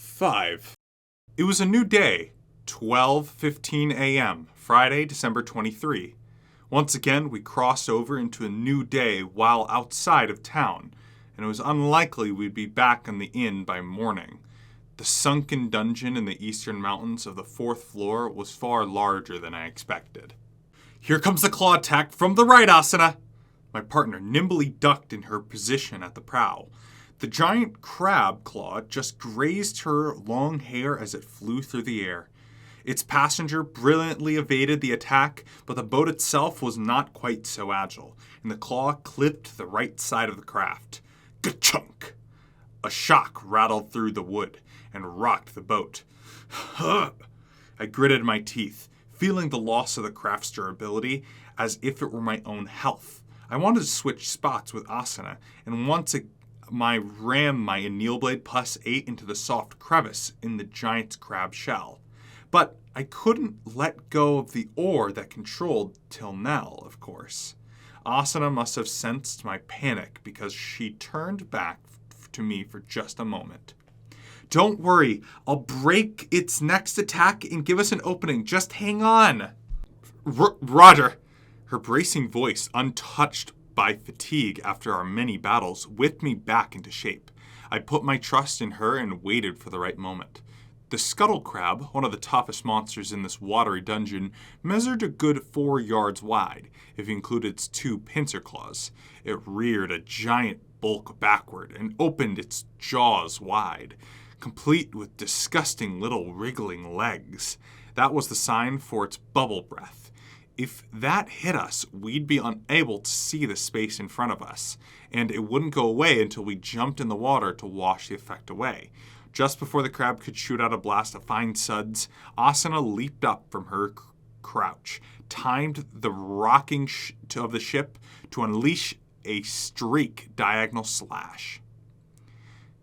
5. It was a new day, 12:15 a.m., Friday, December 23. Once again, we crossed over into a new day while outside of town, and it was unlikely we'd be back in the inn by morning. The sunken dungeon in the eastern mountains of the 4th floor was far larger than I expected. "Here comes the claw attack from the right, Asuna!" My partner nimbly ducked in her position at the prow. The giant crab claw just grazed her long hair as it flew through the air. Its passenger brilliantly evaded the attack, but the boat itself was not quite so agile, and the claw clipped the right side of the craft. Ka-chunk! A shock rattled through the wood and rocked the boat. I gritted my teeth, feeling the loss of the craft's durability as if it were my own health. I wanted to switch spots with Asuna, and once ram my anneal blade +8 into the soft crevice in the giant's crab shell. But I couldn't let go of the oar that controlled Tilnell, of course. Asuna must have sensed my panic because she turned back to me for just a moment. "Don't worry, I'll break its next attack and give us an opening. Just hang on." Roger. Her bracing voice, untouched by fatigue after our many battles, whipped me back into shape. I put my trust in her and waited for the right moment. The scuttle crab, one of the toughest monsters in this watery dungeon, measured a good 4 yards wide, if you include its 2 pincer claws. It reared a giant bulk backward and opened its jaws wide, complete with disgusting little wriggling legs. That was the sign for its bubble breath. If that hit us, we'd be unable to see the space in front of us, and it wouldn't go away until we jumped in the water to wash the effect away. Just before the crab could shoot out a blast of fine suds, Asuna leaped up from her crouch, timed the rocking of the ship to unleash a streak diagonal slash.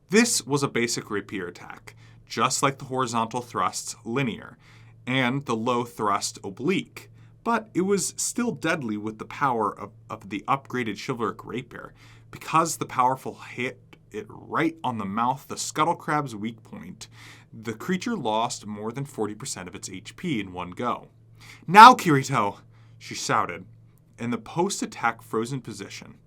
This was a basic rapier attack, just like the horizontal thrusts linear, and the low thrust oblique. But it was still deadly with the power of the upgraded chivalric rapier, because the powerful hit it right on the mouth, the scuttle crab's weak point. The creature lost more than 40% of its HP in one go. "Now, Kirito!" she shouted, in the post-attack frozen position.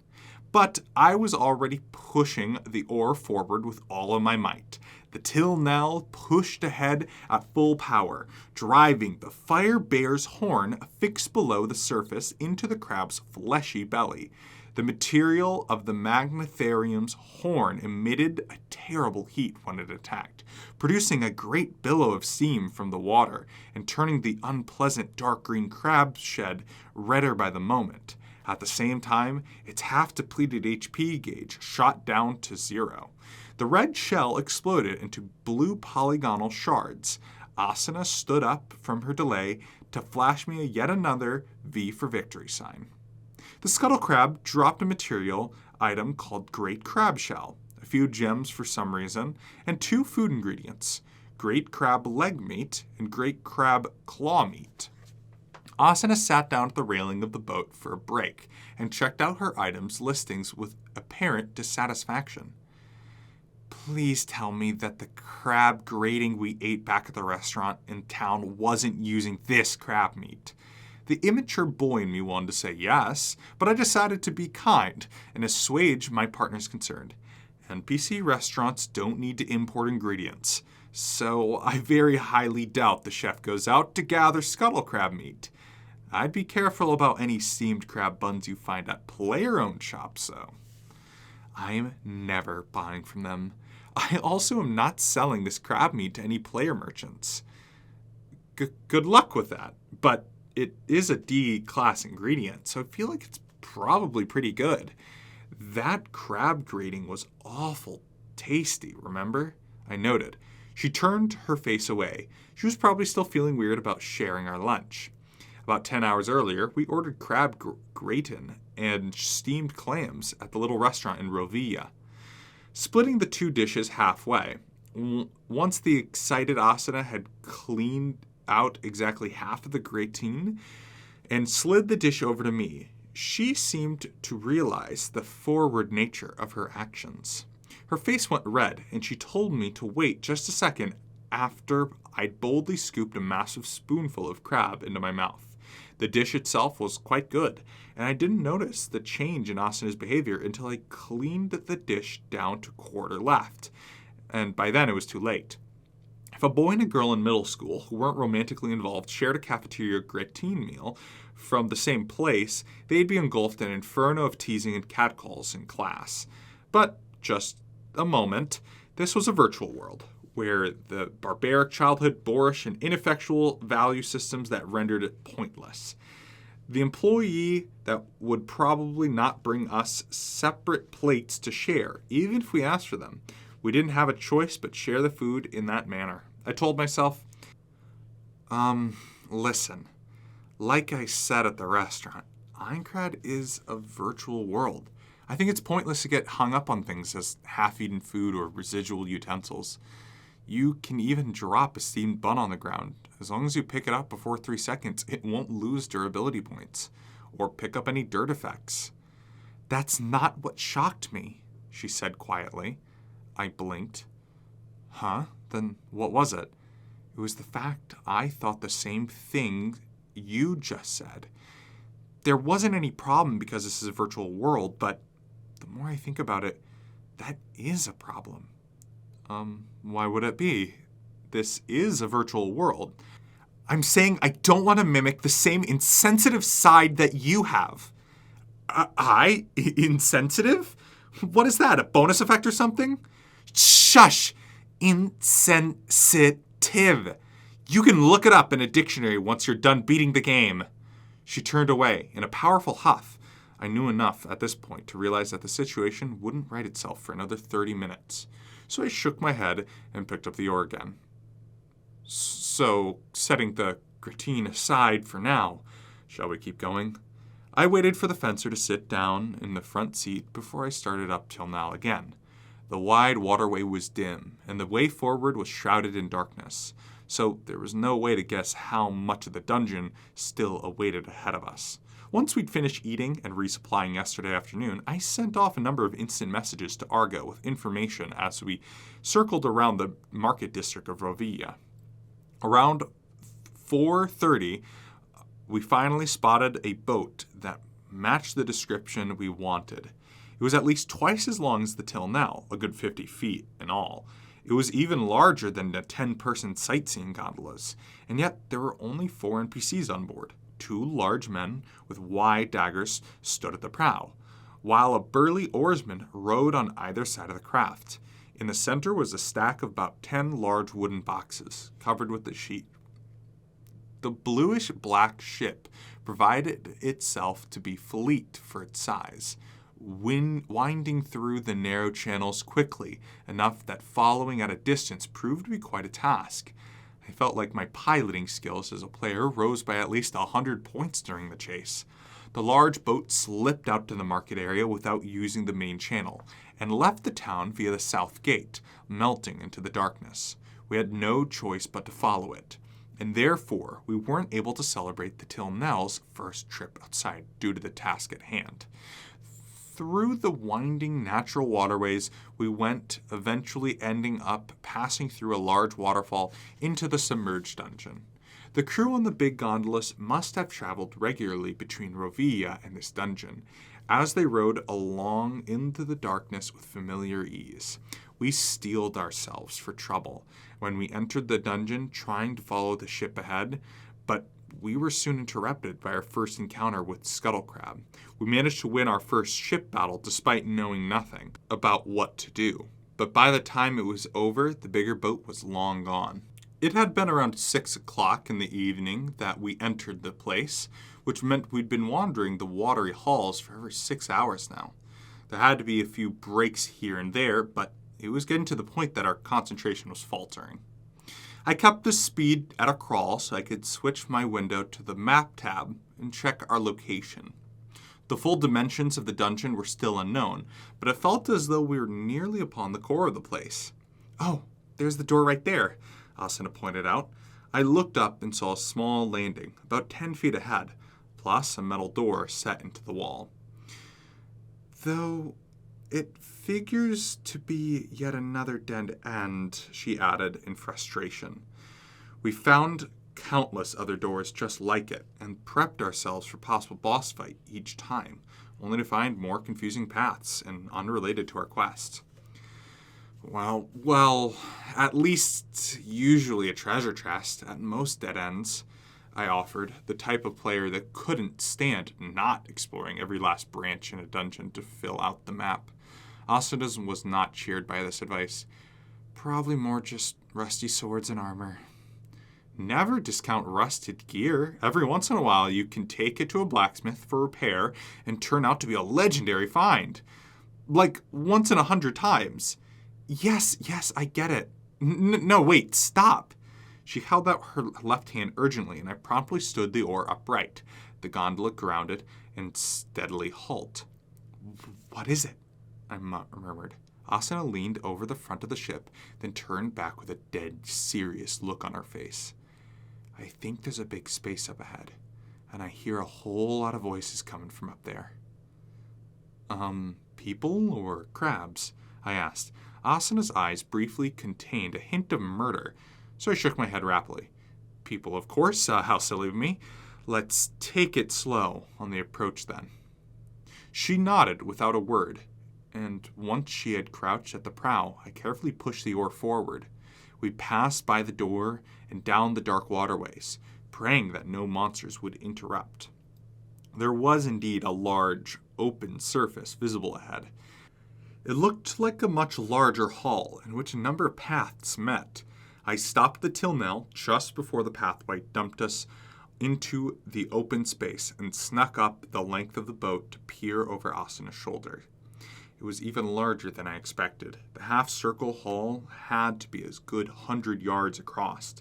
But I was already pushing the oar forward with all of my might. The Tilnell pushed ahead at full power, driving the fire bear's horn fixed below the surface into the crab's fleshy belly. The material of the Magnetharium's horn emitted a terrible heat when it attacked, producing a great billow of steam from the water and turning the unpleasant dark green crab shed redder by the moment. At the same time, its half-depleted HP gauge shot down to 0. The red shell exploded into blue polygonal shards. Asuna stood up from her delay to flash me yet another V for victory sign. The scuttle crab dropped a material item called Great Crab Shell, a few gems for some reason, and 2 food ingredients, Great Crab Leg Meat and Great Crab Claw Meat. Asuna sat down at the railing of the boat for a break and checked out her items listings with apparent dissatisfaction. "Please tell me that the crab grating we ate back at the restaurant in town wasn't using this crab meat." The immature boy in me wanted to say yes, but I decided to be kind and assuage my partner's concern. NPC restaurants don't need to import ingredients, so I very highly doubt the chef goes out to gather scuttle crab meat. I'd be careful about any steamed crab buns you find at player-owned shops, though. I'm never buying from them. I also am not selling this crab meat to any player merchants. Good luck with that, but it is a D-class ingredient, so I feel like it's probably pretty good. That crab grating was awful tasty, remember? I noted. She turned her face away. She was probably still feeling weird about sharing our lunch. About 10 hours earlier, we ordered crab gratin and steamed clams at the little restaurant in Rovilla, splitting the 2 dishes halfway. Once the excited Asuna had cleaned out exactly half of the gratin and slid the dish over to me, she seemed to realize the forward nature of her actions. Her face went red, and she told me to wait just a second after I'd boldly scooped a massive spoonful of crab into my mouth. The dish itself was quite good, and I didn't notice the change in Asana's behavior until I cleaned the dish down to quarter left, and by then it was too late. If a boy and a girl in middle school who weren't romantically involved shared a cafeteria gratin meal from the same place, they'd be engulfed in an inferno of teasing and catcalls in class. But just a moment, this was a virtual world, where the barbaric childhood, boorish, and ineffectual value systems that rendered it pointless. The employee that would probably not bring us separate plates to share, even if we asked for them. We didn't have a choice but share the food in that manner. I told myself, listen, like I said at the restaurant, Aincrad is a virtual world. I think it's pointless to get hung up on things as half-eaten food or residual utensils. You can even drop a steamed bun on the ground. As long as you pick it up before 3 seconds, it won't lose durability points or pick up any dirt effects. That's not what shocked me, she said quietly. I blinked. Huh? Then what was it? It was the fact I thought the same thing you just said. There wasn't any problem because this is a virtual world, but the more I think about it, that is a problem. Why would it be? This is a virtual world. I'm saying I don't want to mimic the same insensitive side that you have. Insensitive? What is that, a bonus effect or something? Shush! Insensitive. You can look it up in a dictionary once you're done beating the game. She turned away in a powerful huff. I knew enough at this point to realize that the situation wouldn't right itself for another 30 minutes. So I shook my head and picked up the oar again. So, setting the gratin aside for now, shall we keep going? I waited for the fencer to sit down in the front seat before I started up till now again. The wide waterway was dim, and the way forward was shrouded in darkness, so there was no way to guess how much of the dungeon still awaited ahead of us. Once we'd finished eating and resupplying yesterday afternoon, I sent off a number of instant messages to Argo with information as we circled around the market district of Novela. Around 4:30, we finally spotted a boat that matched the description we wanted. It was at least twice as long as the till now, a good 50 feet in all. It was even larger than the 10-person sightseeing gondolas, and yet there were only 4 NPCs on board. 2 large men with wide daggers stood at the prow, while a burly oarsman rowed on either side of the craft. In the center was a stack of about 10 large wooden boxes, covered with a sheet. The bluish-black ship provided itself to be fleet for its size, winding through the narrow channels quickly, enough that following at a distance proved to be quite a task. I felt like my piloting skills as a player rose by at least 100 points during the chase. The large boat slipped out to the market area without using the main channel, and left the town via the south gate, melting into the darkness. We had no choice but to follow it, and therefore we weren't able to celebrate the till now's first trip outside due to the task at hand. Through the winding natural waterways we went, eventually ending up passing through a large waterfall into the submerged dungeon. The crew on the big gondolas must have traveled regularly between Novela and this dungeon, as they rode along into the darkness with familiar ease. We steeled ourselves for trouble when we entered the dungeon trying to follow the ship ahead, but we were soon interrupted by our first encounter with Scuttlecrab. We managed to win our first ship battle despite knowing nothing about what to do. But by the time it was over, the bigger boat was long gone. It had been around 6 o'clock in the evening that we entered the place, which meant we'd been wandering the watery halls for over 6 hours now. There had to be a few breaks here and there, but it was getting to the point that our concentration was faltering. I kept the speed at a crawl so I could switch my window to the map tab and check our location. The full dimensions of the dungeon were still unknown, but it felt as though we were nearly upon the core of the place. Oh, there's the door right there, Asana pointed out. I looked up and saw a small landing, about 10 feet ahead, plus a metal door set into the wall. Though It figures to be yet another dead end, she added in frustration. We found countless other doors just like it and prepped ourselves for possible boss fight each time, only to find more confusing paths and unrelated to our quest. Well, at least usually a treasure chest at most dead ends, I offered, the type of player that couldn't stand not exploring every last branch in a dungeon to fill out the map. Asuna was not cheered by this advice. Probably more just rusty swords and armor. Never discount rusted gear. Every once in a while you can take it to a blacksmith for repair and turn out to be a legendary find. Like once in 100 times. Yes, I get it. No, wait, stop. She held out her left hand urgently, and I promptly stood the oar upright, the gondola grounded and steadily halt. What is it? I murmured. Asuna leaned over the front of the ship, then turned back with a dead serious look on her face. I think there's a big space up ahead, and I hear a whole lot of voices coming from up there. People or crabs? I asked. Asuna's eyes briefly contained a hint of murder, so I shook my head rapidly. People, of course. How silly of me. Let's take it slow on the approach, then. She nodded without a word, and once she had crouched at the prow, I carefully pushed the oar forward. We passed by the door and down the dark waterways, praying that no monsters would interrupt. There was indeed a large, open surface visible ahead. It looked like a much larger hall in which a number of paths met. I stopped the tillnell just before the pathway dumped us into the open space and snuck up the length of the boat to peer over Asuna's shoulder. It was even larger than I expected. The half-circle hall had to be a good 100 yards across.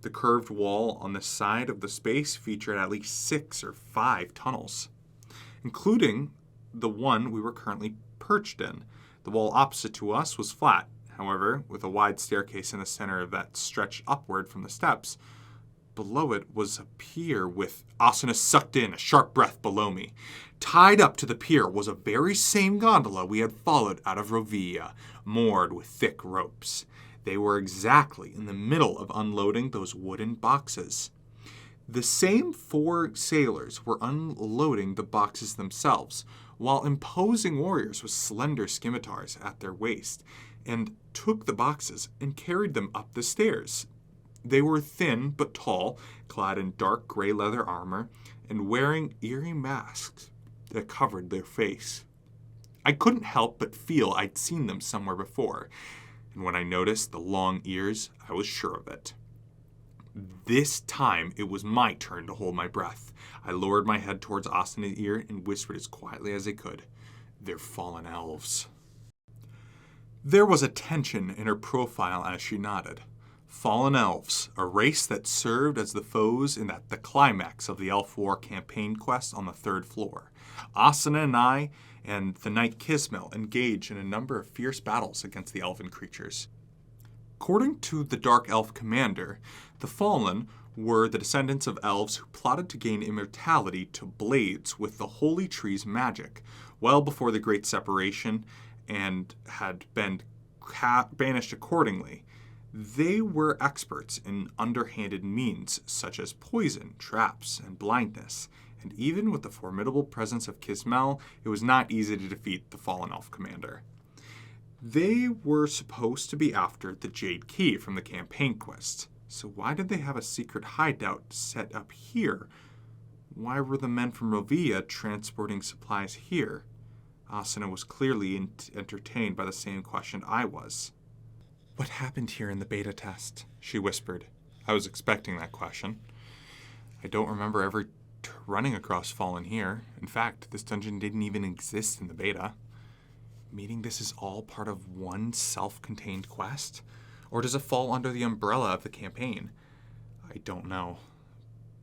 The curved wall on the side of the space featured at least 6 or 5 tunnels, including the one we were currently perched in. The wall opposite to us was flat, however, with a wide staircase in the center that stretched upward from the steps. Below it was a pier with Asuna sucked in a sharp breath below me. Tied up to the pier was a very same gondola we had followed out of Novela, moored with thick ropes. They were exactly in the middle of unloading those wooden boxes. The same 4 sailors were unloading the boxes themselves, while imposing warriors with slender scimitars at their waist, and took the boxes and carried them up the stairs. They were thin but tall, clad in dark gray leather armor, and wearing eerie masks that covered their face. I couldn't help but feel I'd seen them somewhere before, and when I noticed the long ears, I was sure of it. This time, it was my turn to hold my breath. I lowered my head towards Asuna's ear and whispered as quietly as I could, "They're fallen elves." There was a tension in her profile as she nodded. Fallen elves, a race that served as the foes in the climax of the Elf War campaign quest on the 3rd floor. Asuna and I and the Knight Kismil engaged in a number of fierce battles against the elven creatures. According to the Dark Elf commander, the Fallen were the descendants of elves who plotted to gain immortality to blades with the holy tree's magic, well before the Great Separation, and had been banished accordingly. They were experts in underhanded means such as poison, traps, and blindness, and even with the formidable presence of Kismel, it was not easy to defeat the Fallen Elf commander. They were supposed to be after the Jade Key from the campaign quest, so why did they have a secret hideout set up here? Why were the men from Novela transporting supplies here? Asuna was clearly entertained by the same question I was. "What happened here in the beta test?" she whispered. I was expecting that question. I don't remember ever running across Fallen here. In fact, this dungeon didn't even exist in the beta. Meaning this is all part of one self-contained quest? Or does it fall under the umbrella of the campaign? I don't know.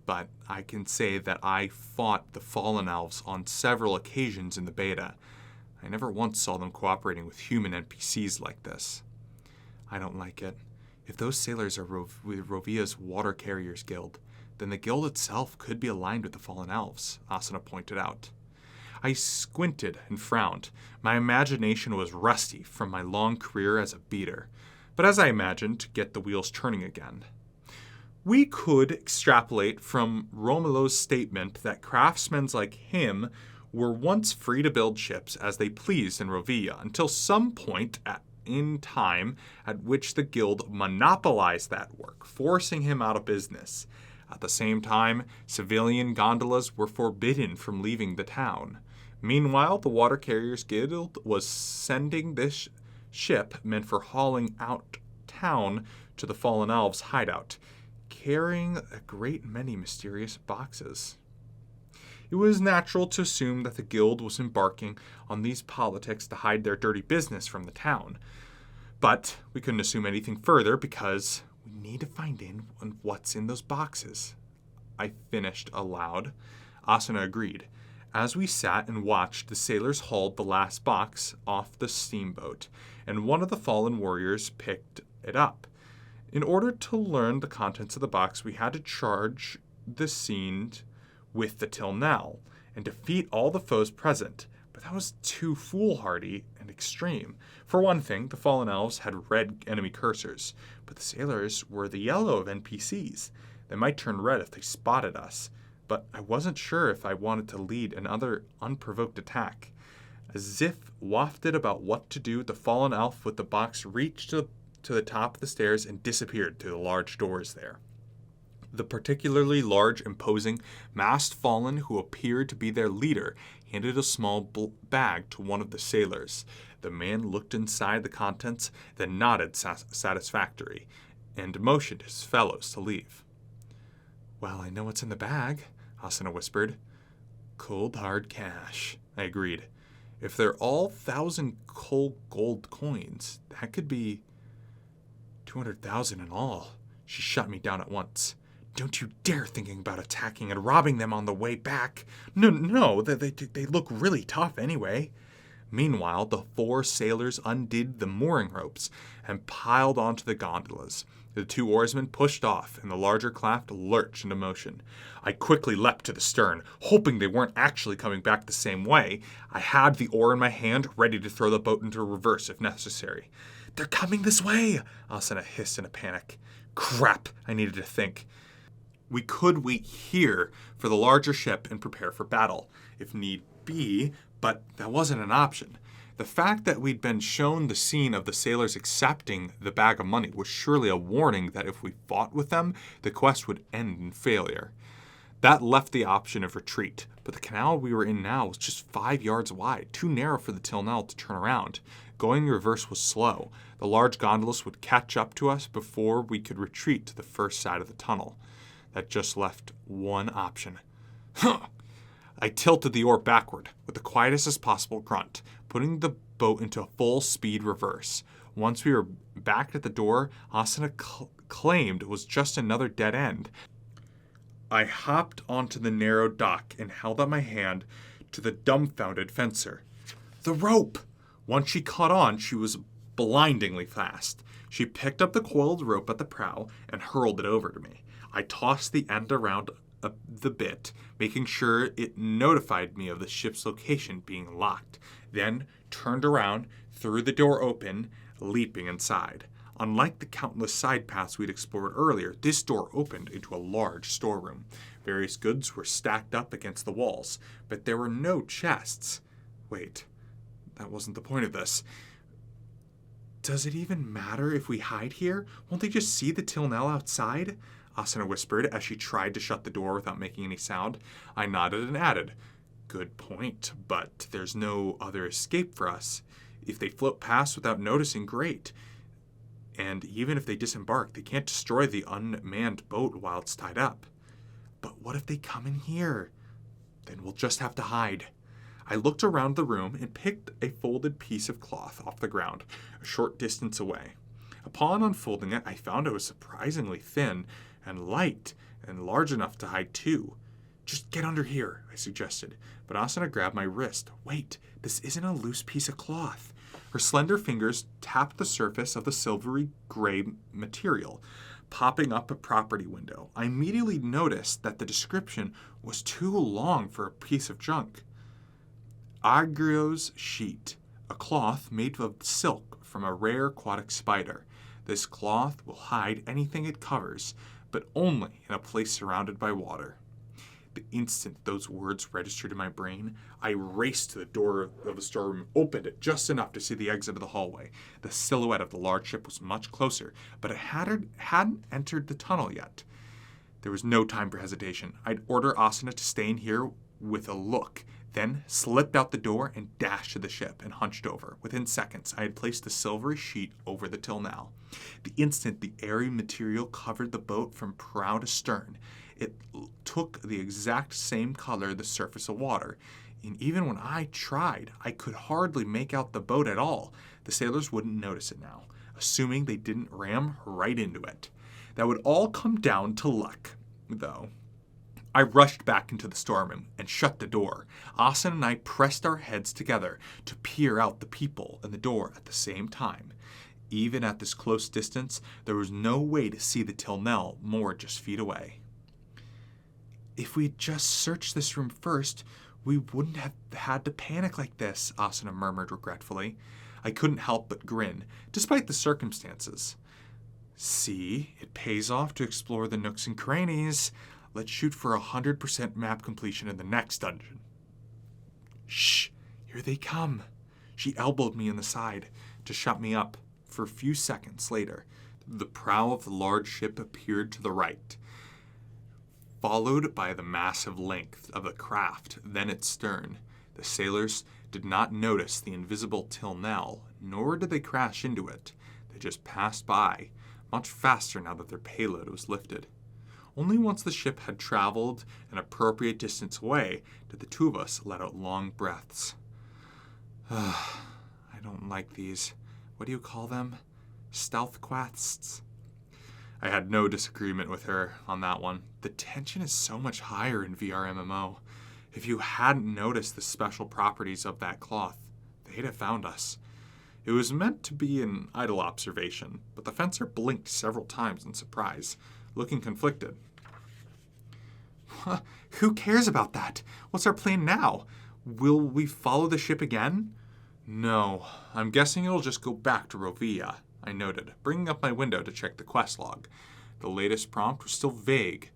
But I can say that I fought the Fallen Elves on several occasions in the beta. I never once saw them cooperating with human NPCs like this. I don't like it. If those sailors are with Rovela's Water Carriers Guild, then the guild itself could be aligned with the Fallen Elves, Asuna pointed out. I squinted and frowned. My imagination was rusty from my long career as a beater, but as I imagined, to get the wheels turning again. We could extrapolate from Romulo's statement that craftsmen like him were once free to build ships as they pleased in Rovia until some point in time at which the guild monopolized that work, forcing him out of business. At the same time, civilian gondolas were forbidden from leaving the town. Meanwhile, the Water Carriers Guild was sending this ship meant for hauling out town to the Fallen Elves' hideout, carrying a great many mysterious boxes. It was natural to assume that the guild was embarking on these politics to hide their dirty business from the town. But we couldn't assume anything further because we need to find in on what's in those boxes. I finished aloud. Asuna agreed. As we sat and watched, the sailors hauled the last box off the steamboat, and one of the fallen warriors picked it up. In order to learn the contents of the box, we had to charge the scene with the Tilnell and defeat all the foes present, but that was too foolhardy and extreme. For one thing, the fallen elves had red enemy cursors, but the sailors were the yellow of NPCs. They might turn red if they spotted us, but I wasn't sure if I wanted to lead another unprovoked attack. As if wafted about what to do, the fallen elf with the box reached to the top of the stairs and disappeared through the large doors there. The particularly large, imposing, masked fallen who appeared to be their leader handed a small bag to one of the sailors. The man looked inside the contents, then nodded satisfactory, and motioned his fellows to leave. "Well, I know what's in the bag," Asuna whispered. "Cold, hard cash," I agreed. "If they're all 1,000 cold gold coins, that could be 200,000 in all." She shut me down at once. "Don't you dare thinking about attacking and robbing them on the way back. No, they look really tough anyway." Meanwhile, the 4 sailors undid the mooring ropes and piled onto the gondolas. The 2 oarsmen pushed off, and the larger craft lurched into motion. I quickly leapt to the stern, hoping they weren't actually coming back the same way. I had the oar in my hand, ready to throw the boat into reverse if necessary. "They're coming this way!" Asuna hissed in a panic. Crap, I needed to think. We could wait here for the larger ship and prepare for battle, if need be, but that wasn't an option. The fact that we'd been shown the scene of the sailors accepting the bag of money was surely a warning that if we fought with them, the quest would end in failure. That left the option of retreat, but the canal we were in now was just 5 yards wide, too narrow for the Tilnell to turn around. Going reverse was slow. The large gondolas would catch up to us before we could retreat to the first side of the tunnel. That just left one option. I tilted the oar backward with the quietest as possible grunt, putting the boat into a full-speed reverse. Once we were back at the door, Asuna claimed it was just another dead end. I hopped onto the narrow dock and held out my hand to the dumbfounded fencer. The rope! Once she caught on, she was blindingly fast. She picked up the coiled rope at the prow and hurled it over to me. I tossed the end around the bit, making sure it notified me of the ship's location being locked, then turned around, threw the door open, leaping inside. Unlike the countless side paths we'd explored earlier, this door opened into a large storeroom. Various goods were stacked up against the walls, but there were no chests. Wait, that wasn't the point of this. Does it even matter if we hide here? Won't they just see the Tilnell outside? Asuna whispered as she tried to shut the door without making any sound. I nodded and added, "Good point, but there's no other escape for us. If they float past without noticing, great. And even if they disembark, they can't destroy the unmanned boat while it's tied up. But what if they come in here? Then we'll just have to hide." I looked around the room and picked a folded piece of cloth off the ground, a short distance away. Upon unfolding it, I found it was surprisingly thin and light and large enough to hide 2. "Just get under here," I suggested, but Asuna grabbed my wrist. "Wait, this isn't a loose piece of cloth." Her slender fingers tapped the surface of the silvery gray material, popping up a property window. I immediately noticed that the description was too long for a piece of junk. Agrio's sheet, a cloth made of silk from a rare aquatic spider. This cloth will hide anything it covers, but only in a place surrounded by water. The instant those words registered in my brain, I raced to the door of the storeroom, opened it just enough to see the exit of the hallway. The silhouette of the large ship was much closer, but it hadn't entered the tunnel yet. There was no time for hesitation. I'd order Asuna to stay in here with a look, then slipped out the door and dashed to the ship and hunched over. Within seconds, I had placed the silvery sheet over the tillnell. The instant the airy material covered the boat from prow to stern, it took the exact same color the surface of water. And even when I tried, I could hardly make out the boat at all. The sailors wouldn't notice it now, assuming they didn't ram right into it. That would all come down to luck, though. I rushed back into the storeroom and shut the door. Asuna and I pressed our heads together to peer out the people in the door at the same time. Even at this close distance, there was no way to see the tillnell more just feet away. If we'd just searched this room first, we wouldn't have had to panic like this, Asuna murmured regretfully. I couldn't help but grin, despite the circumstances. See, it pays off to explore the nooks and crannies. Let's shoot for 100% map completion in the next dungeon. Shh, here they come. She elbowed me in the side to shut me up. For a few seconds later, the prow of the large ship appeared to the right, followed by the massive length of the craft, then its stern. The sailors did not notice the invisible tillnell, nor did they crash into it. They just passed by, much faster now that their payload was lifted. Only once the ship had traveled an appropriate distance away did the two of us let out long breaths. I don't like these. What do you call them? Stealth quests? I had no disagreement with her on that one. The tension is so much higher in VR MMO. If you hadn't noticed the special properties of that cloth, they'd have found us. It was meant to be an idle observation, but the fencer blinked several times in surprise, looking conflicted. Who cares about that? What's our plan now? Will we follow the ship again? No, I'm guessing it'll just go back to Novela, I noted, bringing up my window to check the quest log. The latest prompt was still vague.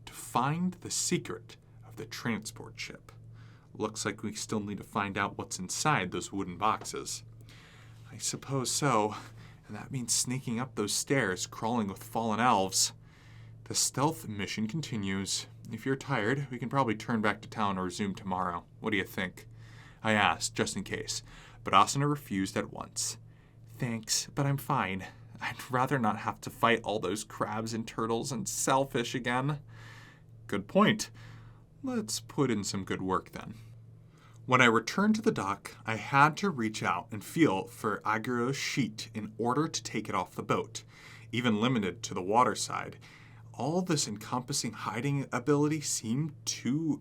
To find the secret of the transport ship. Looks like we still need to find out what's inside those wooden boxes. I suppose so, and that means sneaking up those stairs, crawling with fallen elves. The stealth mission continues. If you're tired, we can probably turn back to town or resume tomorrow. What do you think? I asked, just in case, but Asuna refused at once. Thanks, but I'm fine. I'd rather not have to fight all those crabs and turtles and shellfish again. Good point. Let's put in some good work then. When I returned to the dock, I had to reach out and feel for Agrio's sheet in order to take it off the boat. Even limited to the water side, all this encompassing hiding ability seemed too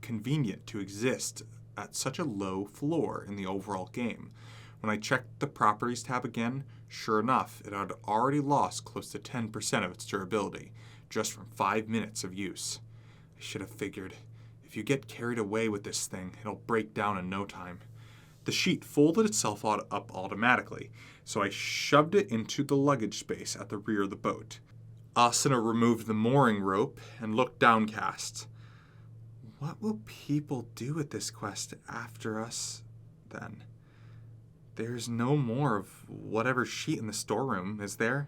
convenient to exist at such a low floor in the overall game. When I checked the Properties tab again, sure enough, it had already lost close to 10% of its durability, just from 5 minutes of use. I should have figured. If you get carried away with this thing, it'll break down in no time. The sheet folded itself up automatically, so I shoved it into the luggage space at the rear of the boat. Asuna removed the mooring rope and looked downcast. What will people do with this quest after us, then? There's no more of whatever sheet in the storeroom, is there?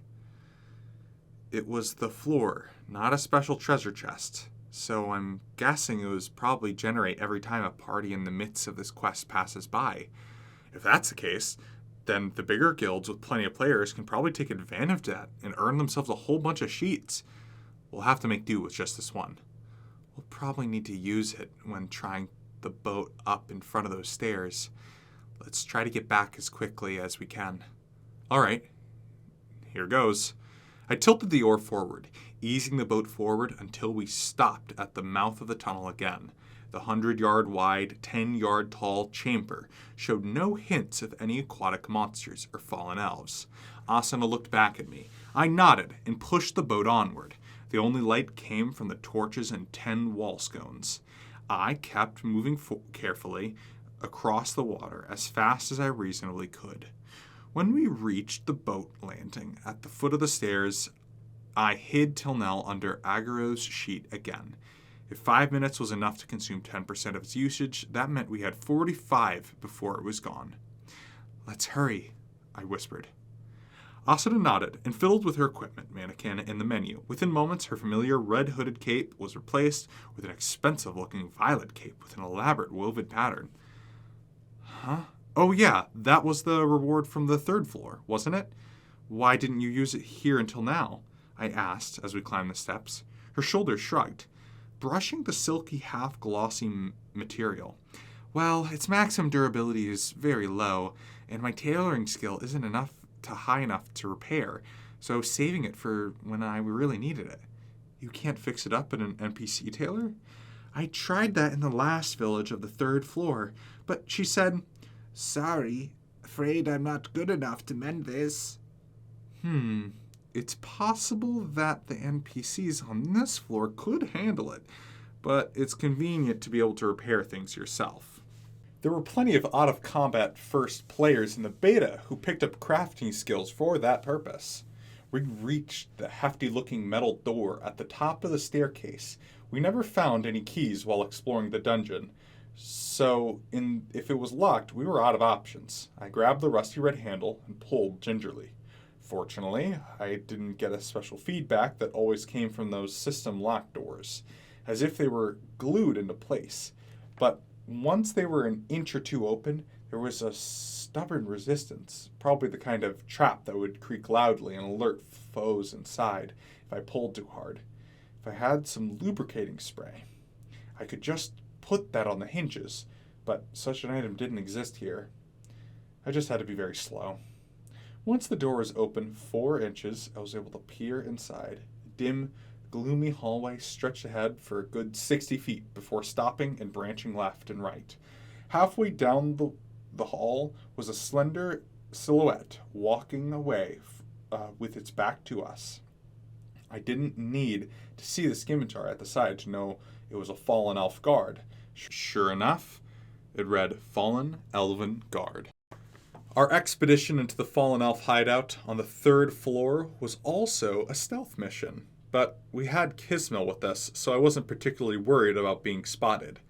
It was the floor, not a special treasure chest, so I'm guessing it was probably generate every time a party in the midst of this quest passes by. If that's the case, then the bigger guilds with plenty of players can probably take advantage of that and earn themselves a whole bunch of sheets. We'll have to make do with just this one. We'll probably need to use it when trying the boat up in front of those stairs. Let's try to get back as quickly as we can. All right, here goes. I tilted the oar forward, easing the boat forward until we stopped at the mouth of the tunnel again. The 100-yard wide, 10-yard tall chamber showed no hints of any aquatic monsters or fallen elves. Asuna looked back at me. I nodded and pushed the boat onward. The only light came from the torches and 10 wall scones. I kept moving carefully, across the water as fast as I reasonably could. When we reached the boat landing at the foot of the stairs, I hid till now under Agaro's sheet again. If 5 minutes was enough to consume 10% of its usage, that meant we had 45 before it was gone. "Let's hurry," I whispered. Asuna nodded and fiddled with her equipment mannequin in the menu. Within moments, her familiar red hooded cape was replaced with an expensive-looking violet cape with an elaborate woven pattern. Huh? Oh yeah, that was the reward from the 3rd floor, wasn't it? Why didn't you use it here until now? I asked as we climbed the steps. Her shoulders shrugged, brushing the silky half-glossy material. Well, its maximum durability is very low, and my tailoring skill isn't high enough to repair, so I was saving it for when I really needed it. You can't fix it up at an NPC tailor? I tried that in the last village of the 3rd floor, but she said, "Sorry, afraid I'm not good enough to mend this." It's possible that the NPCs on this floor could handle it, but it's convenient to be able to repair things yourself. There were plenty of out-of-combat first players in the beta who picked up crafting skills for that purpose. We reached the hefty-looking metal door at the top of the staircase. We never found any keys while exploring the dungeon, so if it was locked, we were out of options. I grabbed the rusty red handle and pulled gingerly. Fortunately, I didn't get a special feedback that always came from those system lock doors, as if they were glued into place. But once they were an inch or two open, there was a stubborn resistance, probably the kind of trap that would creak loudly and alert foes inside if I pulled too hard. If I had some lubricating spray, I could just put that on the hinges, but such an item didn't exist here. I just had to be very slow. Once the door was open 4 inches, I was able to peer inside. A dim, gloomy hallway stretched ahead for a good 60 feet before stopping and branching left and right. Halfway down the hall was a slender silhouette walking away with its back to us. I didn't need to see the scimitar at the side to know it was a fallen elf guard. Sure enough, it read Fallen Elven Guard. Our expedition into the Fallen Elf hideout on the 3rd floor was also a stealth mission, but we had Kismil with us, so I wasn't particularly worried about being spotted.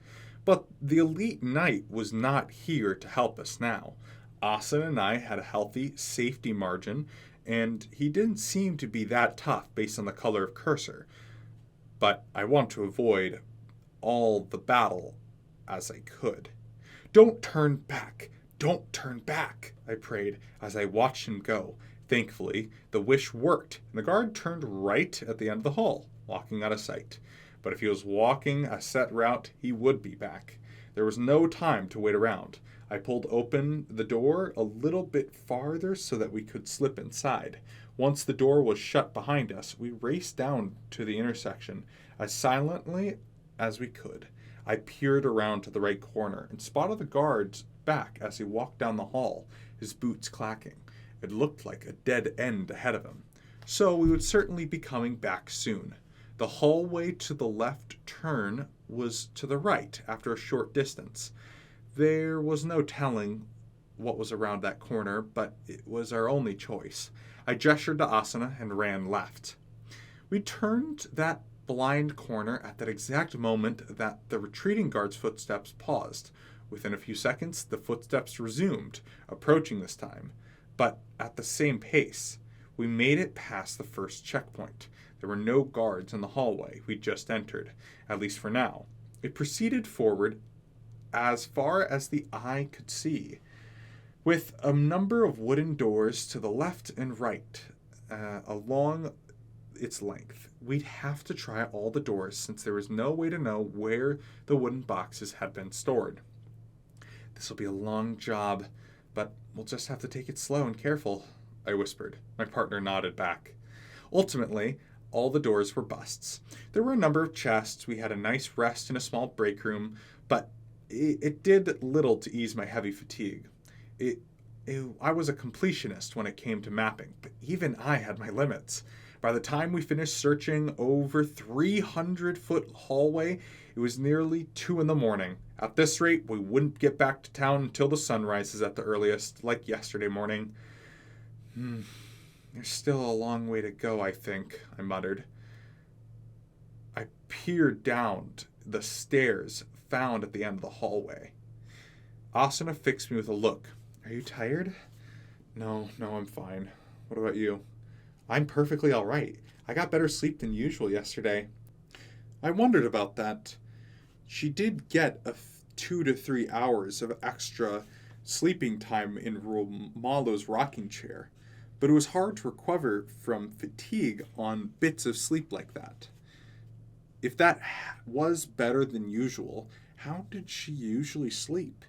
But the elite knight was not here to help us now. Asuna and I had a healthy safety margin, and he didn't seem to be that tough based on the color of cursor. But I want to avoid all the battle as I could. "Don't turn back! Don't turn back," I prayed as I watched him go. Thankfully, the wish worked, and the guard turned right at the end of the hall, walking out of sight. But if he was walking a set route, he would be back. There was no time to wait around. I pulled open the door a little bit farther so that we could slip inside. Once the door was shut behind us, we raced down to the intersection as silently as we could. I peered around to the right corner and spotted the guard's back as he walked down the hall, his boots clacking. It looked like a dead end ahead of him. So we would certainly be coming back soon. The hallway to the left turn was to the right after a short distance. There was no telling what was around that corner, but it was our only choice. I gestured to Asuna and ran left. We turned that blind corner at that exact moment that the retreating guard's footsteps paused. Within a few seconds, the footsteps resumed, approaching this time, but at the same pace. We made it past the first checkpoint. There were no guards in the hallway we just entered, at least for now. It proceeded forward as far as the eye could see, with a number of wooden doors to the left and right along its length. We'd have to try all the doors since there was no way to know where the wooden boxes had been stored. This will be a long job, but we'll just have to take it slow and careful, I whispered. My partner nodded back. Ultimately, all the doors were busts. There were a number of chests. We had a nice rest in a small break room, but it did little to ease my heavy fatigue. I was a completionist when it came to mapping, but even I had my limits. By the time we finished searching over 300-foot hallway, it was nearly 2 in the morning. At this rate, we wouldn't get back to town until the sun rises at the earliest, like yesterday morning. There's still a long way to go, I think, I muttered. I peered down the stairs found at the end of the hallway. Asuna fixed me with a look. Are you tired? No, I'm fine. What about you? I'm perfectly all right. I got better sleep than usual yesterday. I wondered about that. She did get 2 to 3 hours of extra sleeping time in Romalo's rocking chair, but it was hard to recover from fatigue on bits of sleep like that. If that was better than usual, how did she usually sleep?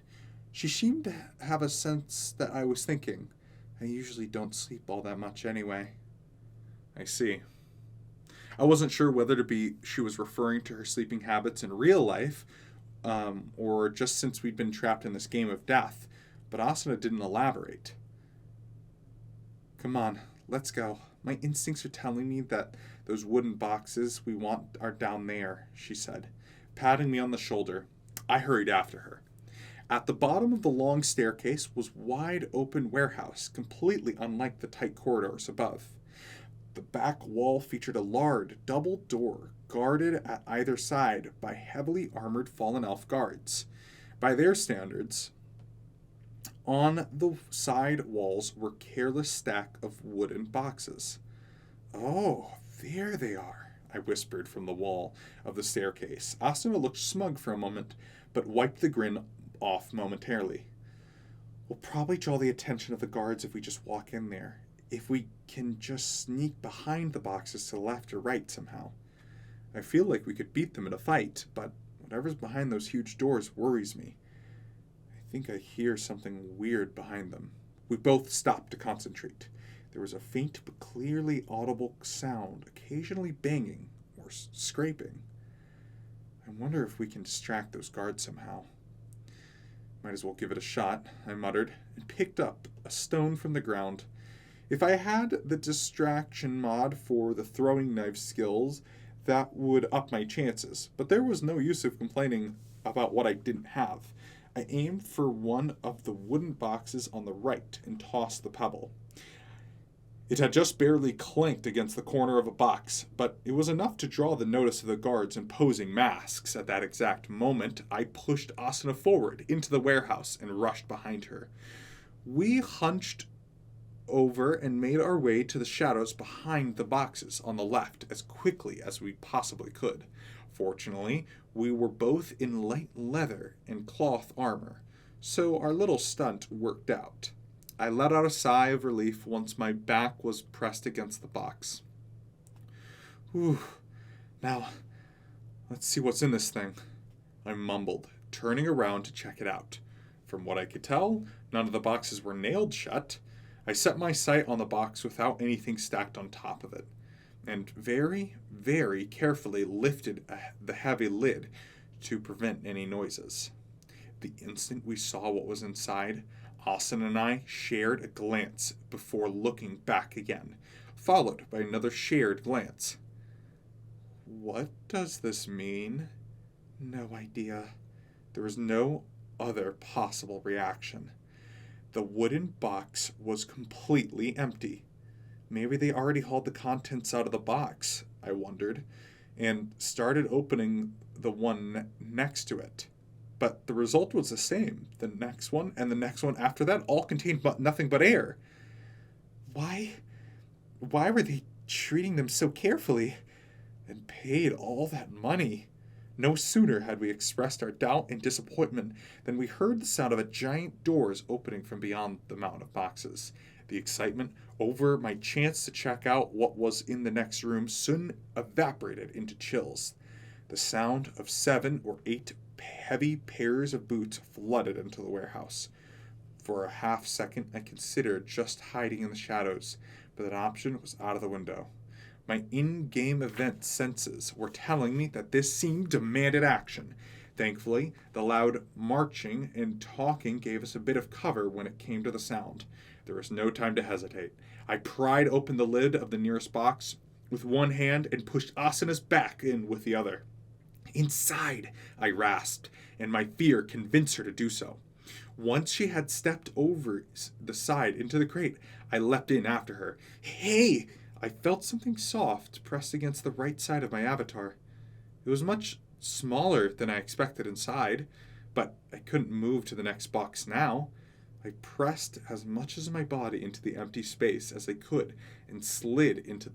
She seemed to have a sense that I was thinking. I usually don't sleep all that much anyway. I see. I wasn't sure whether she was referring to her sleeping habits in real life, or just since we'd been trapped in this game of death, but Asuna didn't elaborate. Come on, let's go. My instincts are telling me that those wooden boxes we want are down there, she said, patting me on the shoulder. I hurried after her. At the bottom of the long staircase was wide open warehouse, completely unlike the tight corridors above. The back wall featured a large double door, guarded at either side by heavily armored fallen elf guards. By their standards, on the side walls were a careless stack of wooden boxes. Oh, there they are, I whispered from the wall of the staircase. Asuna looked smug for a moment, but wiped the grin off momentarily. We'll probably draw the attention of the guards if we just walk in there. If we can just sneak behind the boxes to the left or right somehow. I feel like we could beat them in a fight, but whatever's behind those huge doors worries me. I think I hear something weird behind them. We both stopped to concentrate. There was a faint but clearly audible sound, occasionally banging or scraping. I wonder if we can distract those guards somehow. Might as well give it a shot, I muttered, and picked up a stone from the ground. If I had the distraction mod for the throwing knife skills, that would up my chances, but there was no use of complaining about what I didn't have. I aimed for one of the wooden boxes on the right and tossed the pebble. It had just barely clanked against the corner of a box, but it was enough to draw the notice of the guards imposing masks. At that exact moment, I pushed Asuna forward into the warehouse and rushed behind her. We hunched over and made our way to the shadows behind the boxes on the left as quickly as we possibly could. Fortunately, we were both in light leather and cloth armor, so our little stunt worked out. I let out a sigh of relief once my back was pressed against the box. Whew. Now, let's see what's in this thing, I mumbled, turning around to check it out. From what I could tell, none of the boxes were nailed shut. I set my sight on the box without anything stacked on top of it, and very, very carefully lifted the heavy lid to prevent any noises. The instant we saw what was inside, Asuna and I shared a glance before looking back again, followed by another shared glance. What does this mean? No idea. There was no other possible reaction. The wooden box was completely empty. Maybe they already hauled the contents out of the box, I wondered, and started opening the one next to it. But the result was the same. The next one and the next one after that all contained nothing but air. Why were they treating them so carefully and paid all that money? No sooner had we expressed our doubt and disappointment than we heard the sound of a giant doors opening from beyond the mountain of boxes. The excitement over my chance to check out what was in the next room soon evaporated into chills. The sound of 7 or 8 heavy pairs of boots flooded into the warehouse. For a half second, I considered just hiding in the shadows, but that option was out of the window. My in-game event senses were telling me that this scene demanded action. Thankfully, the loud marching and talking gave us a bit of cover when it came to the sound. There was no time to hesitate. I pried open the lid of the nearest box, with one hand and pushed Asana's back in with the other. "Inside," I rasped, and my fear convinced her to do so. Once she had stepped over the side into the crate, I leapt in after her. "Hey!" I felt something soft pressed against the right side of my avatar. It was much smaller than I expected inside, but I couldn't move to the next box now. I pressed as much of my body into the empty space as I could and slid into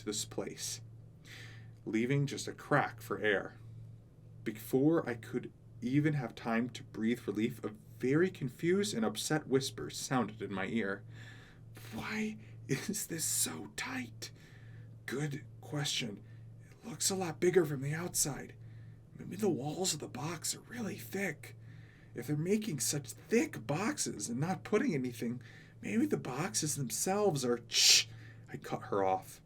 this place, leaving just a crack for air. Before I could even have time to breathe relief, a very confused and upset whisper sounded in my ear. "Why is this so tight?" "Good question. It looks a lot bigger from the outside. Maybe the walls of the box are really thick. If they're making such thick boxes and not putting anything, maybe the boxes themselves are..." "Shh!" I cut her off.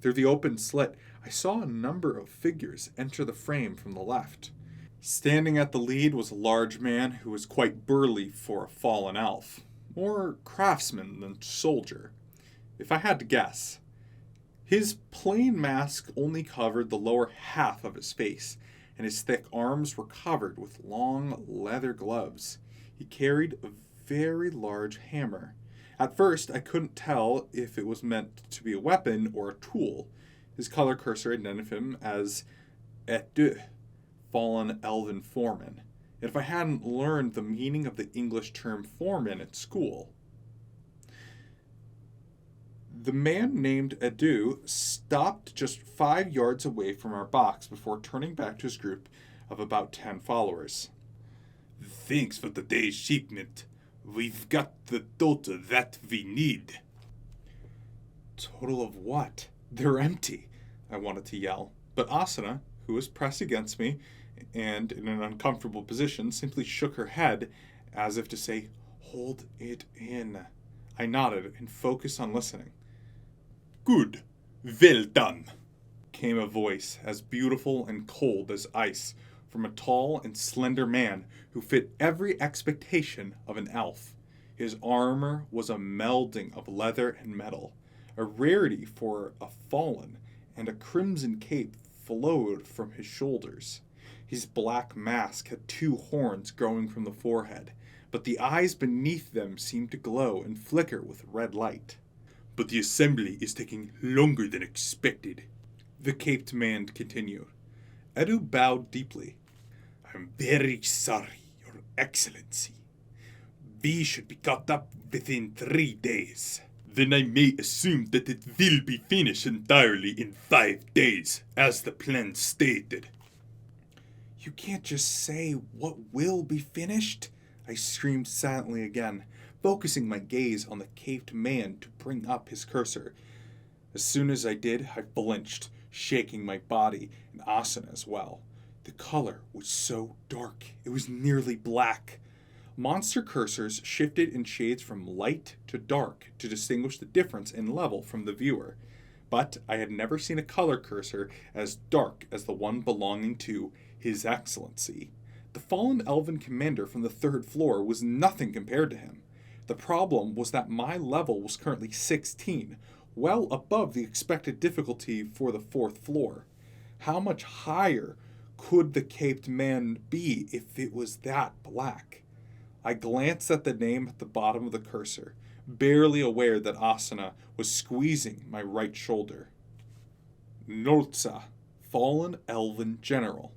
Through the open slit, I saw a number of figures enter the frame from the left. Standing at the lead was a large man who was quite burly for a fallen elf. More craftsman than soldier, if I had to guess. His plain mask only covered the lower half of his face, and his thick arms were covered with long leather gloves. He carried a very large hammer. At first, I couldn't tell if it was meant to be a weapon or a tool. His color cursor identified him as Edu, fallen elven foreman. And if I hadn't learned the meaning of the English term foreman at school. The man named Edu stopped just 5 yards away from our box before turning back to his group of about 10 followers. "Thanks for today's shipment. We've got the total that we need." "Total of what? They're empty," I wanted to yell. But Asana, who was pressed against me and in an uncomfortable position, simply shook her head as if to say, "Hold it in." I nodded and focused on listening. "Good. Well done," came a voice as beautiful and cold as ice from a tall and slender man who fit every expectation of an elf. His armor was a melding of leather and metal, a rarity for a fallen, and a crimson cape flowed from his shoulders. His black mask had 2 horns growing from the forehead, but the eyes beneath them seemed to glow and flicker with red light. "But the assembly is taking longer than expected," the caped man continued. Edu bowed deeply. "I'm very sorry, Your Excellency. We should be caught up within 3 days. Then I may assume that it will be finished entirely in 5 days, as the plan stated." "You can't just say what will be finished," I screamed silently again, focusing my gaze on the caped man to bring up his cursor. As soon as I did, I blinched, shaking my body and Asana as well. The color was so dark, it was nearly black. Monster cursors shifted in shades from light to dark to distinguish the difference in level from the viewer. But I had never seen a color cursor as dark as the one belonging to His Excellency. The fallen elven commander from the 3rd floor was nothing compared to him. The problem was that my level was currently 16, well above the expected difficulty for the 4th floor. How much higher could the caped man be if it was that black? I glanced at the name at the bottom of the cursor, barely aware that Asana was squeezing my right shoulder. Nolza, fallen elven general.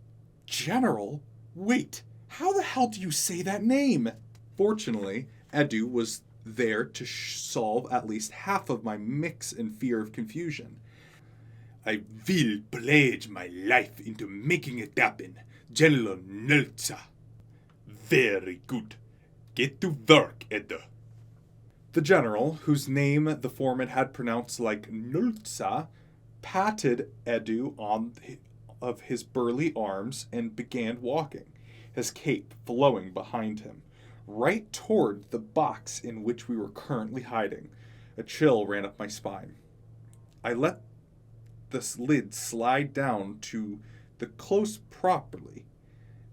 General? Wait, how the hell do you say that name? Fortunately, Edu was there to solve at least half of my mix and fear of confusion. "I will pledge my life into making it happen, General Nolza." "Very good. Get to work, Edu." The general, whose name the foreman had pronounced like Nolza, patted Edu on of his burly arms and began walking, his cape flowing behind him, right toward the box in which we were currently hiding. A chill ran up my spine. I let the lid slide down to the close properly.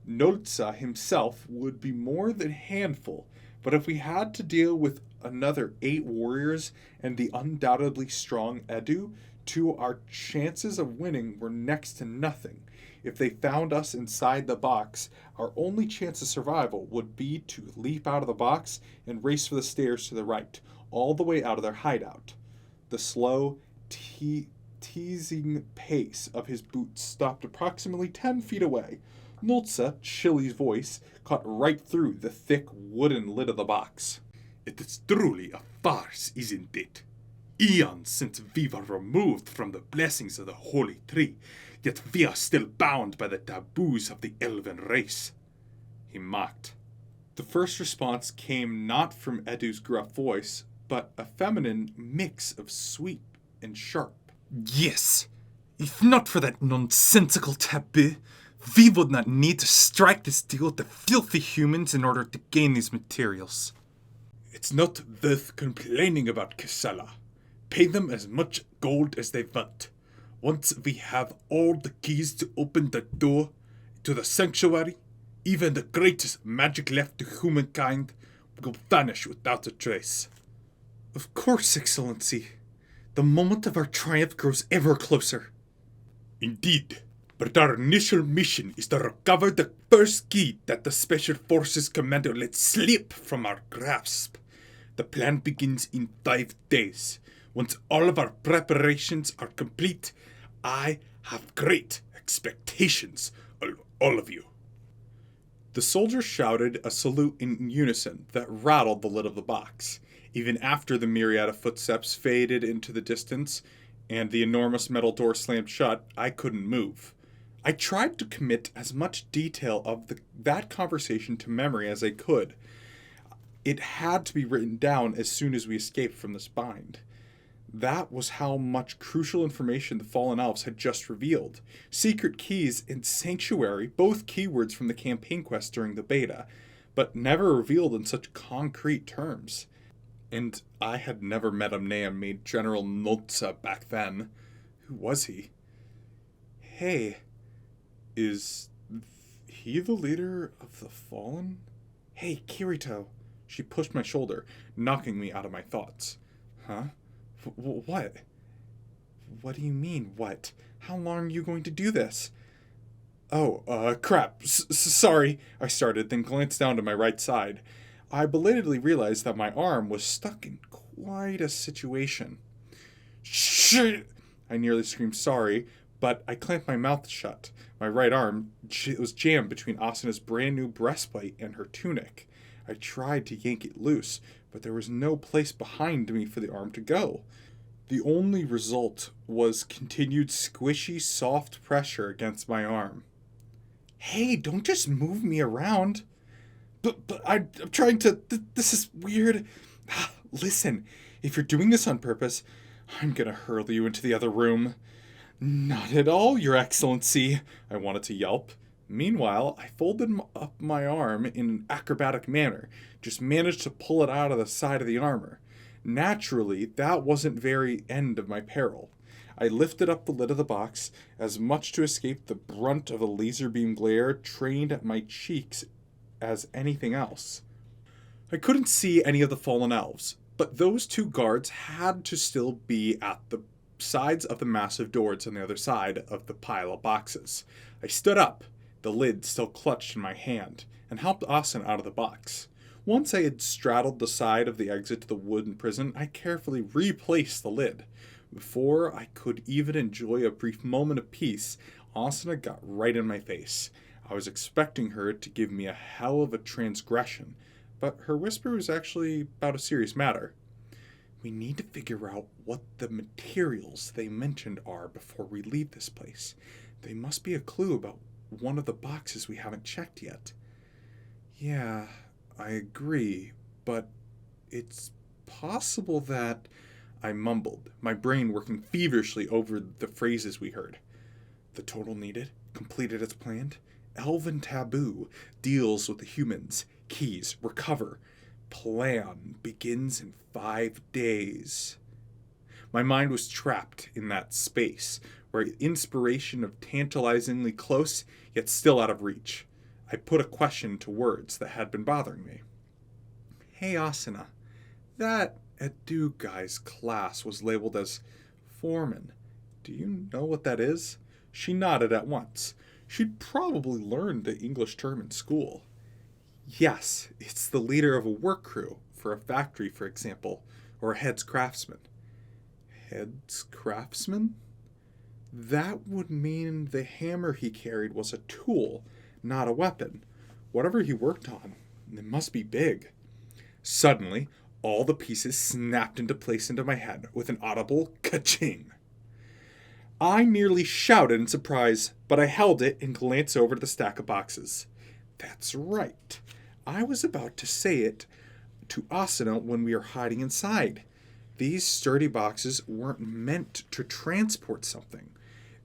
Nolza himself would be more than handful, but if we had to deal with another 8 warriors and the undoubtedly strong Edu, to our chances of winning were next to nothing. If they found us inside the box, our only chance of survival would be to leap out of the box and race for the stairs to the right, all the way out of their hideout. The slow, teasing pace of his boots stopped approximately 10 feet away. Nolza, Chili's voice, caught right through the thick wooden lid of the box. It is truly a farce, isn't it? Eons since we were removed from the blessings of the holy tree, yet we are still bound by the taboos of the Elven race. He mocked. The first response came not from Edu's gruff voice, but a feminine mix of sweet and sharp. Yes, if not for that nonsensical taboo, we would not need to strike this deal with the filthy humans in order to gain these materials. It's not worth complaining about, Casella. Pay them as much gold as they want. Once we have all the keys to open the door to the sanctuary, even the greatest magic left to humankind will vanish without a trace. Of course, Excellency. The moment of our triumph grows ever closer. Indeed, but our initial mission is to recover the first key that the Special Forces Commander let slip from our grasp. The plan begins in 5 days. Once all of our preparations are complete, I have great expectations of all of you. The soldiers shouted a salute in unison that rattled the lid of the box. Even after the myriad of footsteps faded into the distance and the enormous metal door slammed shut, I couldn't move. I tried to commit as much detail of that conversation to memory as I could. It had to be written down as soon as we escaped from this bind. That was how much crucial information the Fallen Elves had just revealed. Secret keys and sanctuary, both keywords from the campaign quest during the beta, but never revealed in such concrete terms. And I had never met a man named General Nolza back then. Who was he? Hey, is he the leader of the Fallen? Hey, Kirito. She pushed my shoulder, knocking me out of my thoughts. Huh? What? What do you mean, what? How long are you going to do this? Oh, crap. Sorry, I started, then glanced down to my right side. I belatedly realized that my arm was stuck in quite a situation. Shit! I nearly screamed sorry, but I clamped my mouth shut. My right arm was jammed between Asana's brand new breastplate and her tunic. I tried to yank it loose, but there was no place behind me for the arm to go. The only result was continued squishy, soft pressure against my arm. Hey, don't just move me around. But I'm trying to... This is weird. Listen, if you're doing this on purpose, I'm gonna hurl you into the other room. Not at all, Your Excellency, I wanted to yelp. Meanwhile, I folded up my arm in an acrobatic manner, just managed to pull it out of the side of the armor. Naturally, that wasn't very end of my peril. I lifted up the lid of the box, as much to escape the brunt of the laser beam glare trained at my cheeks as anything else. I couldn't see any of the fallen elves, but those two guards had to still be at the sides of the massive doors on the other side of the pile of boxes. I stood up, the lid still clutched in my hand, and helped Asana out of the box. Once I had straddled the side of the exit to the wooden prison, I carefully replaced the lid. Before I could even enjoy a brief moment of peace, Asana got right in my face. I was expecting her to give me a hell of a transgression, but her whisper was actually about a serious matter. We need to figure out what the materials they mentioned are before we leave this place. They must be a clue about one of the boxes we haven't checked yet. Yeah, I agree, but it's possible that... I mumbled, my brain working feverishly over the phrases we heard. The total needed, completed as planned. Elven taboo deals with the humans. Keys, recover. Plan begins in 5 days. My mind was trapped in that space, where inspiration of tantalizingly close, yet still out of reach. I put a question to words that had been bothering me. Hey, Asana, that Edu guy's class was labeled as foreman. Do you know what that is? She nodded at once. She'd probably learned the English term in school. Yes, it's the leader of a work crew, for a factory, for example, or a head's craftsman. Head's craftsman? That would mean the hammer he carried was a tool, not a weapon. Whatever he worked on, it must be big. Suddenly, all the pieces snapped into place into my head with an audible ka-ching. I nearly shouted in surprise, but I held it and glanced over to the stack of boxes. That's right. I was about to say it to Asuna when we were hiding inside. These sturdy boxes weren't meant to transport something.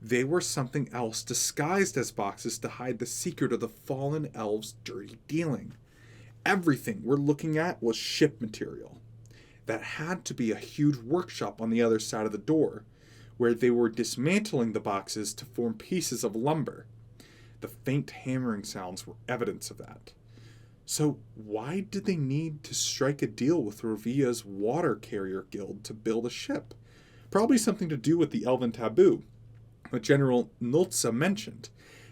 They were something else disguised as boxes to hide the secret of the fallen elves' dirty dealing. Everything we're looking at was ship material. That had to be a huge workshop on the other side of the door, where they were dismantling the boxes to form pieces of lumber. The faint hammering sounds were evidence of that. So why did they need to strike a deal with Rovia's water carrier guild to build a ship? Probably something to do with the Elven taboo, that General Nulza mentioned.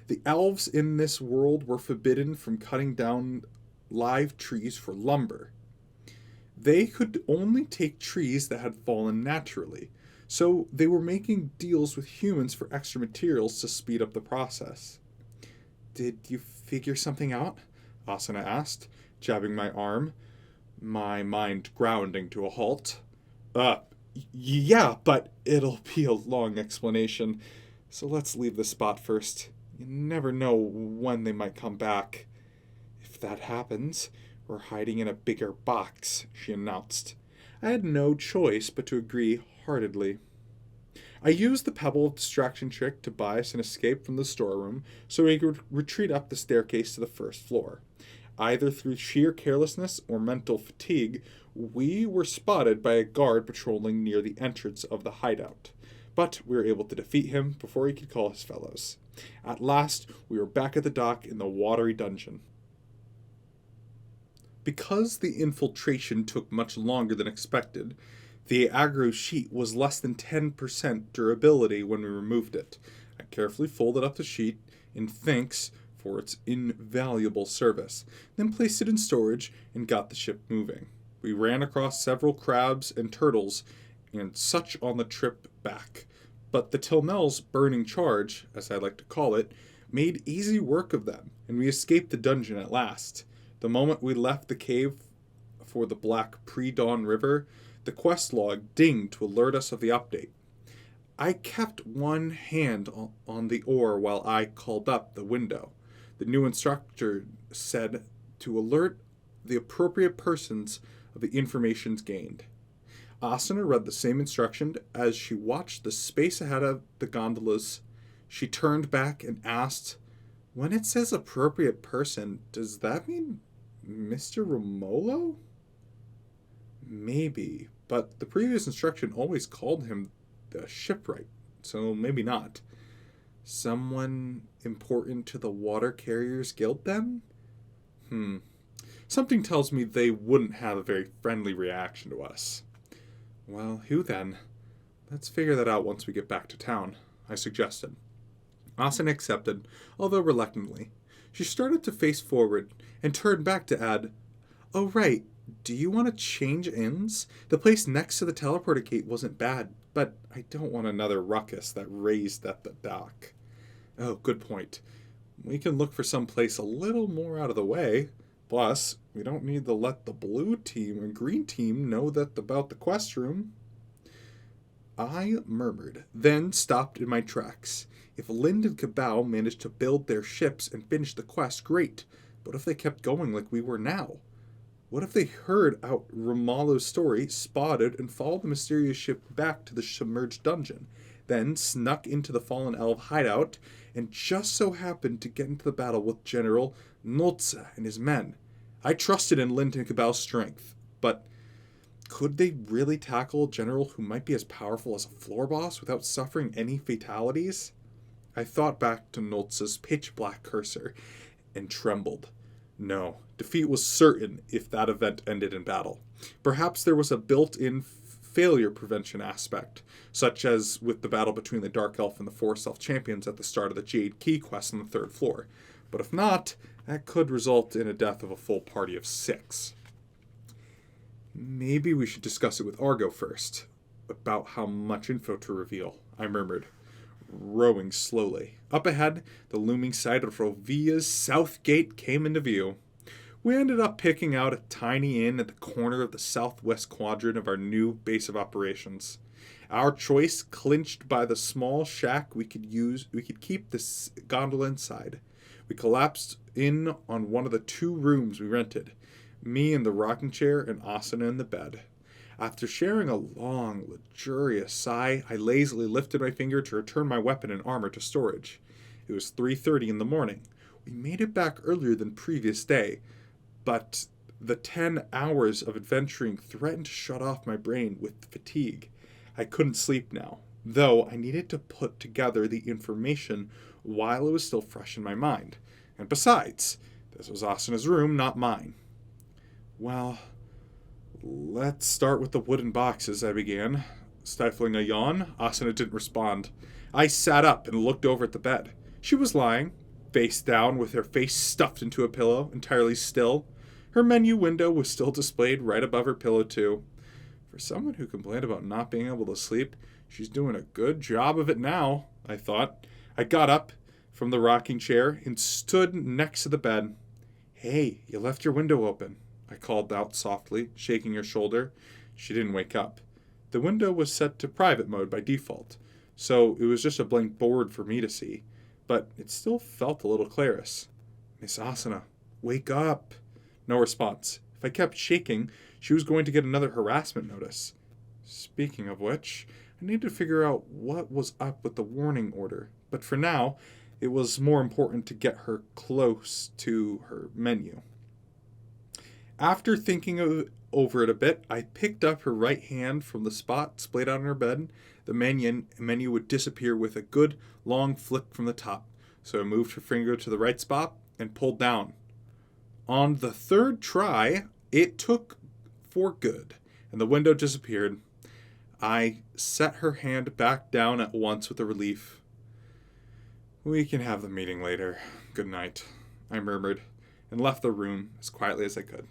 The elves in this world were forbidden from cutting down live trees for lumber. They could only take trees that had fallen naturally, so they were making deals with humans for extra materials to speed up the process. Did you figure something out? Asuna asked, jabbing my arm, my mind grounding to a halt. Yeah, but it'll be a long explanation, so let's leave the spot first. You never know when they might come back. If that happens, we're hiding in a bigger box, she announced. I had no choice but to agree heartedly. I used the pebble of distraction trick to buy us an escape from the storeroom so we could retreat up the staircase to the first floor. Either through sheer carelessness or mental fatigue, we were spotted by a guard patrolling near the entrance of the hideout. But we were able to defeat him before he could call his fellows. At last, we were back at the dock in the watery dungeon. Because the infiltration took much longer than expected, the aggro sheet was less than 10% durability when we removed it. I carefully folded up the sheet in thanks for its invaluable service, then placed it in storage and got the ship moving. We ran across several crabs and turtles and such on the trip back, but the Tilnell's burning charge, as I like to call it, made easy work of them, and we escaped the dungeon at last. The moment we left the cave for the black pre-dawn river, the quest log dinged to alert us of the update. I kept one hand on the oar while I called up the window. The new instructor said to alert the appropriate persons of the informations gained. Asuna read the same instruction as she watched the space ahead of the gondolas. She turned back and asked, "When it says appropriate person, does that mean Mr. Romolo?" Maybe, but the previous instruction always called him the shipwright, so maybe not. Someone important to the Water Carriers Guild, then? Something tells me they wouldn't have a very friendly reaction to us. Well, who then? Let's figure that out once we get back to town, I suggested. Asuna accepted, although reluctantly. She started to face forward and turned back to add, "Oh, right. Do you want to change inns? The place next to the teleporter gate wasn't bad, but I don't want another ruckus that raised at the dock." Oh, good point. We can look for some place a little more out of the way. Plus, we don't need to let the blue team and green team know about the quest room. I murmured, then stopped in my tracks. If Lind and Cabal managed to build their ships and finish the quest, great. But if they kept going like we were now? What if they heard out Romalo's story, spotted, and followed the mysterious ship back to the submerged dungeon, then snuck into the fallen elf hideout, and just so happened to get into the battle with General Nulza and his men? I trusted in Lind and Cabal's strength, but could they really tackle a general who might be as powerful as a floor boss without suffering any fatalities? I thought back to Nulza's pitch-black cursor and trembled. No, defeat was certain if that event ended in battle. Perhaps there was a built-in failure prevention aspect, such as with the battle between the Dark Elf and the Forest Elf champions at the start of the Jade Key quest on the 3rd floor. But if not, that could result in a death of a full party of 6. Maybe we should discuss it with Argo first, about how much info to reveal, I murmured, rowing slowly. Up ahead, the looming sight of Rovia's south gate came into view. We ended up picking out a tiny inn at the corner of the southwest quadrant of our new base of operations. Our choice clinched by the small shack we could keep the gondola inside. We collapsed in on one of the 2 rooms we rented, me in the rocking chair and Asuna in the bed. After sharing a long, luxurious sigh, I lazily lifted my finger to return my weapon and armor to storage. It was 3:30 in the morning. We made it back earlier than previous day, but the 10 hours of adventuring threatened to shut off my brain with fatigue. I couldn't sleep now, though I needed to put together the information while it was still fresh in my mind. And besides, this was Asuna's room, not mine. Well, let's start with the wooden boxes, I began. Stifling a yawn, Asuna didn't respond. I sat up and looked over at the bed. She was lying, face down, with her face stuffed into a pillow, entirely still. Her menu window was still displayed right above her pillow, too. For someone who complained about not being able to sleep, she's doing a good job of it now, I thought. I got up from the rocking chair and stood next to the bed. Hey, you left your window open, I called out softly, shaking her shoulder. She didn't wake up. The window was set to private mode by default, so it was just a blank board for me to see, but it still felt a little clarous. Miss Asuna, wake up. No response. If I kept shaking, she was going to get another harassment notice. Speaking of which, I needed to figure out what was up with the warning order, but for now, it was more important to get her close to her menu. After thinking over it a bit, I picked up her right hand from the spot splayed out on her bed. The menu would disappear with a good long flick from the top, so I moved her finger to the right spot and pulled down. On the 3rd try, it took for good, and the window disappeared. I set her hand back down at once with a relief. We can have the meeting later. Good night, I murmured, and left the room as quietly as I could.